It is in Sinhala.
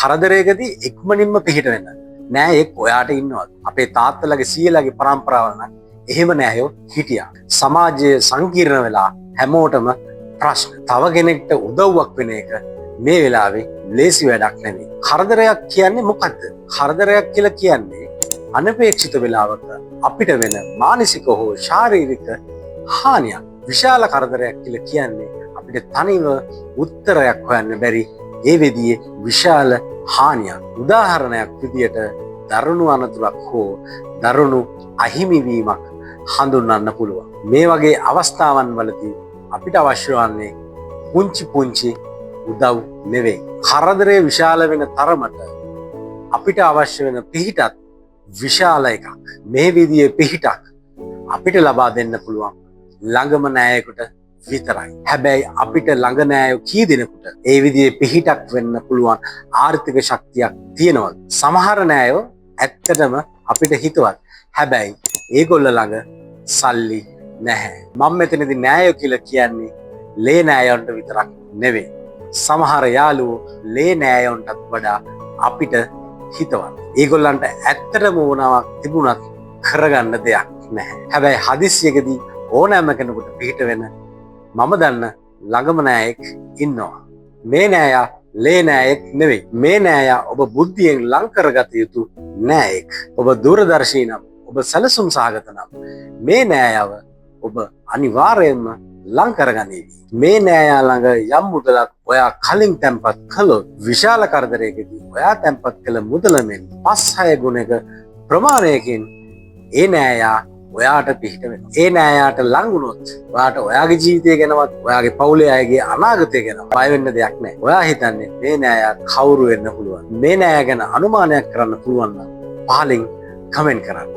කරදරයකදී ඉක්මනින්ම පිහිට වෙන්න. නෑ එක් ඔයාට ඉන්නවත්. අපේ තාත්තලගේ සීයලගේ පරම්පරාව නම් එහෙම නෑයෝ හිටියා. සමාජයේ සංකීර්ණ වෙලා හැමෝටම ප්‍රශ්න. තව කෙනෙක්ට උදව්වක් වෙන එක මේ වෙලාවේ ලේසි වැඩක් නෙවෙයි. කරදරයක් කියන්නේ මොකද්ද? කරදරයක් කියලා කියන්නේ අනපේක්ෂිත වෙලාවක අපිට වෙන මානසික හෝ ශාරීරික හානියක්. විශාල කරදරයක් කියලා කියන්නේ අපිට තනිව උත්තරයක් හොයන්න බැරි ඒ විදිහේ විශාල හානියක්. උදාහරණයක් විදියට දරුණු අනතුරක් හෝ දරුණු අහිමිවීමක් හඳුන්වන්න පුළුවන්. මේ වගේ අවස්ථාවන් වලදී අපිට අවශ්‍ය වන්නේ පුංචි උදව් නෙවෙයි. කරදරේ විශාල වෙන තරමට අපිට අවශ්‍ය වෙන පිහිටත් විශාල එකක්. මේ විදිහේ පිහිටක් අපිට ලබා දෙන්න පුළුවන් ළඟම නෑයෙකුට විතරයි. හැබැයි අපිට ළඟ නෑයෝ කී දෙනෙකුට ඒ විදිහේ පිහිටක් වෙන්න පුළුවන් ආර්ථික ශක්තියක් තියෙනවද? සමහර නෑයෝ ඇත්තටම අපිට හිතවත්. හැබැයි ඒගොල්ල ළඟ සල්ලි නැහැ. මම මෙතනදී නෑයෝ කියලා කියන්නේ ලේ නෑයොන්ට විතරක් නෙවෙයි. සමහර යාළුවෝ ලේ නෑයොන්ටත් වඩා අපිට හිතවත්. ඒගොල්ලන්ට ඇත්තටම ඕනාවක් තිබුණත් කරගන්න දෙයක් නැහැ. හැබැයි හදිස්සියකදී ඕනෑම කෙනෙකුට පිහිට වෙන මම දන්න ළඟම නෑයෙක් ඉන්නවා. මේ නෑයා ලේ නෑයෙක් නෙවෙයි. මේ නෑයා ඔබ බුද්ධියෙන් ලං කරගත යුතු නෑයෙක්. ඔබ දූරදර්ශී නම්, ඔබ සැලසුම් සහගත නම් මේ නෑයව ඔබ අනිවාර්යයෙන්ම ලං කරගනීවි. මේ නෑයා ළඟ යම් මුදලක් ඔයා කලින් තැන්පත් කළොත් විශාල කරදරයකදී ඔයා තැන්පත් කළ මුදල මෙන් 5-6 ගුණයක ප්‍රමාණයකින් ඒ නෑයා ඔයාට පිහිට වෙනවා. ඒ නෑයාට ලං වුණොත් ඔයාට ඔයාගේ ජීවිතය ගැනවත් ඔයාගේ පවුලේ අයගේ අනාගතය ගැන බය වෙන්න දෙයක් නැහැ. ඔයා හිතන්නේ මේ නෑයා කවුරු වෙන්න පුළුවන්? මේ නෑයා ගැන අනුමානයක් කරන්න පුළුවන් නම් පහලින් කමෙන්ට් කරන්න.